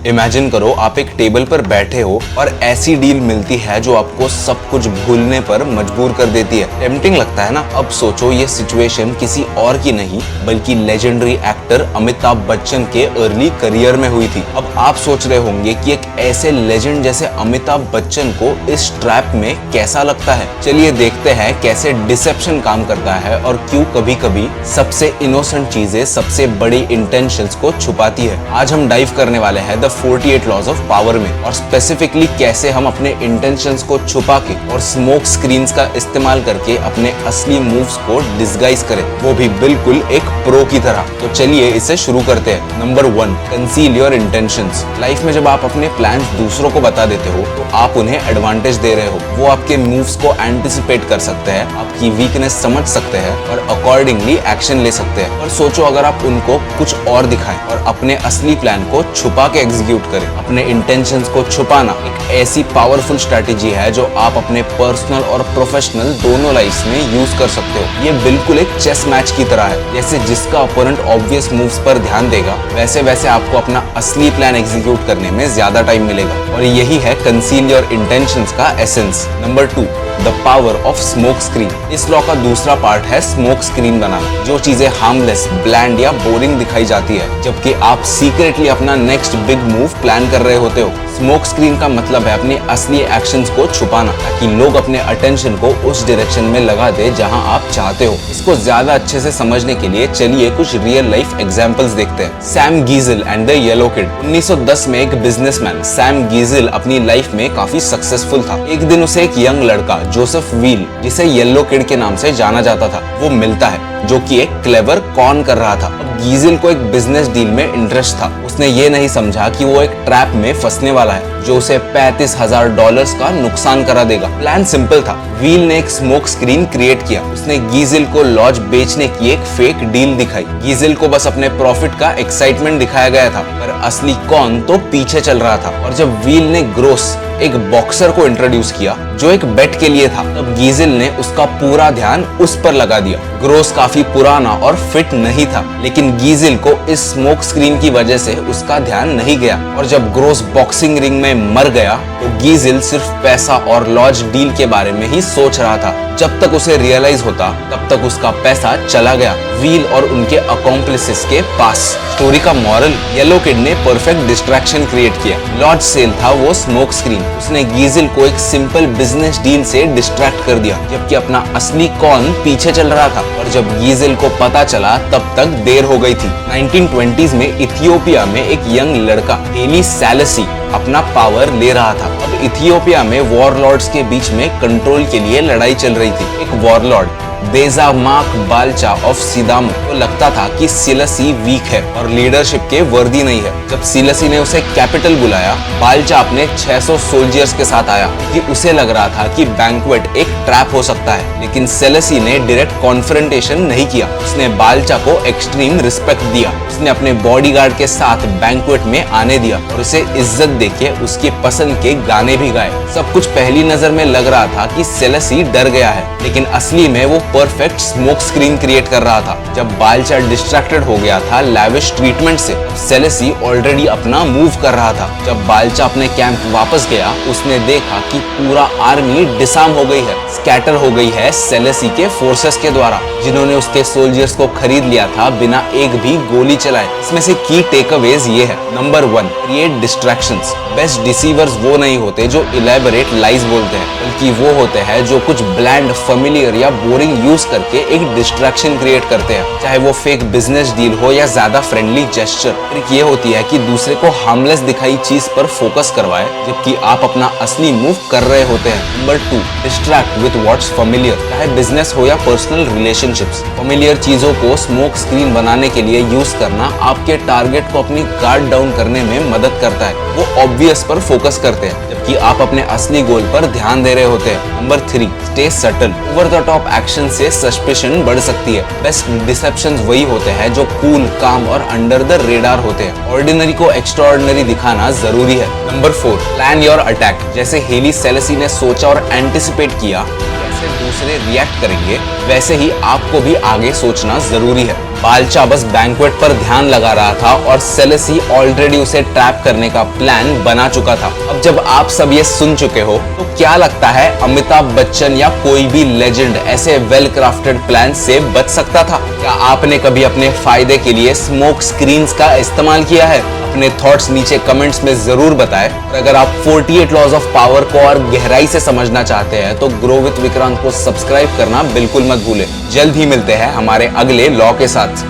Imagine करो आप एक टेबल पर बैठे हो और ऐसी डील मिलती है जो आपको सब कुछ भूलने पर मजबूर कर देती है। टेम्पटिंग लगता है ना? अब सोचो ये सिचुएशन किसी और की नहीं बल्कि लेजेंडरी एक्टर अमिताभ बच्चन के अर्ली करियर में हुई थी। अब आप सोच रहे होंगे कि एक ऐसे लेजेंड जैसे अमिताभ बच्चन को इस ट्रैप में कैसा लगता है। चलिए देखते हैं कैसे डिसेप्शन काम करता है और क्यों कभी कभी सबसे इनोसेंट चीजें सबसे बड़ी इंटेंशंस को छुपाती है। आज हम डाइव करने वाले हैं द 48 लॉज ऑफ पावर में और स्पेसिफिकली कैसे हम अपने इंटेंशंस को छुपा के और स्मोक स्क्रीन्स का इस्तेमाल करके अपने असली मूव्स को डिस्गाइज करें, वो भी बिल्कुल एक प्रो की तरह। तो चलिए इसे शुरू करते हैं। Number 1, conceal your intentions. Life में जब आप अपने प्लान्स दूसरों को बता देते हो तो आप उन्हें एडवांटेज दे रहे हो। वो आपके मूव्स को एंटिसिपेट कर सकते हैं, आपकी वीकनेस समझ सकते हैं और अकॉर्डिंगली एक्शन ले सकते हैं। और सोचो अगर आप उनको कुछ और दिखाएं और अपने असली प्लान को छुपा के एग्जीक्यूट करें। अपने इंटेंशंस को छुपाना एक ऐसी पावरफुल स्ट्रेटेजी है जो आप अपने पर्सनल और प्रोफेशनल दोनों लाइफ में यूज कर सकते हो। ये बिल्कुल एक चेस मैच की तरह है। जैसे जिसका ओपोनेंट ऑब्वियस मूव्स पर ध्यान देगा वैसे वैसे आपको अपना असली प्लान एग्जीक्यूट करने में ज्यादा टाइम मिलेगा। और यही है कंसील योर इंटेंशंस का essence. Number 2, the power of smoke screen. इस लॉ का दूसरा पार्ट है स्मोक स्क्रीन बनाना। जो चीजें हार्मलेस, ब्लैंड या बोरिंग दिखाई जाती है जबकि आप सीक्रेटली अपना नेक्स्ट बिग मूव प्लान कर रहे होते हो। स्मोक स्क्रीन का मतलब है अपने असली एक्शंस को छुपाना ताकि लोग अपने अटेंशन को उस डायरेक्शन में लगा दे जहां आप चाहते हो। इसको ज्यादा अच्छे से समझने के लिए चलिए कुछ रियल लाइफ एग्जांपल्स देखते हैं। Sam Geisel and the yellow kid. 1910 में एक बिजनेसमैन सैम गीजल अपनी लाइफ में काफी सक्सेसफुल था। एक दिन उसे एक यंग लड़का जोसेफ व्हील, जिसे येलो किड के नाम से जाना जाता था, वो मिलता है जो कि एक क्लेवर कॉन कर रहा था। अब गीजल को एक बिजनेस डील में इंटरेस्ट था। उसने ये नहीं समझा कि वो एक ट्रैप में फंसने वाला है जो उसे $35,000 का नुकसान करा देगा। प्लान सिंपल था। व्हील ने एक स्मोक स्क्रीन क्रिएट किया। उसने गीजल को लॉज बेचने की एक फेक डील दिखाई। गीजल को बस अपने प्रॉफिट का एक्साइटमेंट दिखाया गया था पर असली कॉन तो पीछे चल रहा था। और जब व्हील ने ग्रोस, एक बॉक्सर को इंट्रोड्यूस किया जो एक बेट के लिए था, तब गीजल ने उसका पूरा ध्यान उस पर लगा दिया। ग्रोस काफी पुराना और फिट नहीं था लेकिन गीजल को इस स्मोक स्क्रीन की वजह से उसका ध्यान नहीं गया। और जब ग्रोस बॉक्सिंग रिंग में मर गया तो गीजल सिर्फ पैसा और लॉज डील के बारे में ही सोच रहा था। जब तक उसे रियलाइज होता तब तक उसका पैसा चला गया व्हील और उनके अकॉम्प्लिसेस के पास। स्टोरी का मॉरल, येलो किड ने परफेक्ट डिस्ट्रैक्शन क्रिएट किया। लॉज सेल था वो स्मोक स्क्रीन। उसने गीजल को एक सिंपल बिजनेस डील से डिस्ट्रैक्ट कर दिया जबकि अपना असली कॉन पीछे चल रहा था। और जब गीजल को पता चला तब तक देर हो गई थी। 1920s में इथियोपिया में एक यंग लड़का हेली सैलेसी अपना पावर ले रहा था। अब इथियोपिया में वॉरलॉर्ड्स के बीच में कंट्रोल के लिए लड़ाई चल रही थी। एक वॉरलॉर्ड बेजामाक बाल्चा ऑफ सिदामो को लगता था कि सिलसी वीक है और लीडरशिप के वर्दी नहीं है। जब सिलसी ने उसे कैपिटल बुलाया, बाल्चा अपने 600 सोल्जर्स के साथ आया कि उसे लग रहा था कि बैंक्वेट एक ट्रैप हो सकता है। लेकिन सिलसी ने डायरेक्ट कॉन्फ्रंटेशन नहीं किया। उसने बाल्चा को एक्सट्रीम रिस्पेक्ट दिया। उसने अपने बॉडीगार्ड के साथ बैंक्वेट में आने दिया और उसे इज्जत देके उसकी पसंद के गाने भी गाए। सब कुछ पहली नजर में लग रहा था कि सिलसी डर गया है लेकिन असली में वो परफेक्ट स्मोक स्क्रीन क्रिएट कर रहा था। जब बाल्चा डिस्ट्रैक्टेड हो गया था लैविश ट्रीटमेंट से, सेलेसी ऑलरेडी अपना मूव कर रहा था। जब बाल्चा अपने कैंप वापस गया उसने देखा कि पूरा आर्मी डिसआर्म हो गई है, स्कैटर हो गई है सेलेसी के फोर्सेस के द्वारा जिन्होंने उसके सोल्जर्स को खरीद लिया था बिना एक भी गोली चलाए। इसमें से की टेकअवेज ये है। Number 1, create distractions. बेस्ट डिसीवर्स वो नहीं होते जो इलेबोरेट लाइज बोलते हैं बल्कि वो होते हैं जो कुछ ब्लैंड, फेमिलियर या बोरिंग यूज करके एक डिस्ट्रैक्शन क्रिएट करते हैं। चाहे वो फेक बिजनेस डील हो या ज्यादा फ्रेंडली जेस्चर। ट्रिक ये होती है कि दूसरे को हार्मलेस दिखाई चीज पर फोकस करवाए जबकि आप अपना असली मूव कर रहे होते हैं। Number 2, distract with what's familiar. चाहे बिजनेस हो या पर्सनल रिलेशनशिप्स, फेमिलियर चीजों को स्मोक स्क्रीन बनाने के लिए यूज करना आपके टारगेट को अपनी गार्ड डाउन करने में मदद करता है। वो ऑब्वियस पर फोकस करते हैं जबकि आप अपने असली गोल पर ध्यान दे रहे होते हैं। Number 3, stay subtle. Over the top action से सस्पिशन बढ़ सकती है। बेस्ट डिसेप्शंस वही होते हैं जो कूल, काम और अंडर द रेडार होते हैं। ऑर्डिनरी को एक्स्ट्राऑर्डिनरी दिखाना जरूरी है। Number 4, plan your attack. जैसे हेली सेलेसी ने सोचा और एंटिसिपेट किया कैसे दूसरे रिएक्ट करेंगे वैसे ही आपको भी आगे सोचना जरूरी है। बालचा बस बैंक्वेट पर ध्यान लगा रहा था और सेलेसी ऑलरेडी उसे ट्रैप करने का प्लान बना चुका था। अब जब आप सब ये सुन चुके हो तो क्या लगता है अमिताभ बच्चन या कोई भी लेजेंड ऐसे वेल क्राफ्टेड प्लान से बच सकता था? क्या आपने कभी अपने फायदे के लिए स्मोक स्क्रीन्स का इस्तेमाल किया है? अपने थॉट्स नीचे कमेंट्स में जरूर बताएं। और अगर आप 48 लॉज ऑफ पावर को और गहराई से समझना चाहते हैं तो ग्रो विद विक्रांत को सब्सक्राइब करना बिल्कुल मत भूलें। जल्द ही मिलते हैं हमारे अगले लॉ के साथ।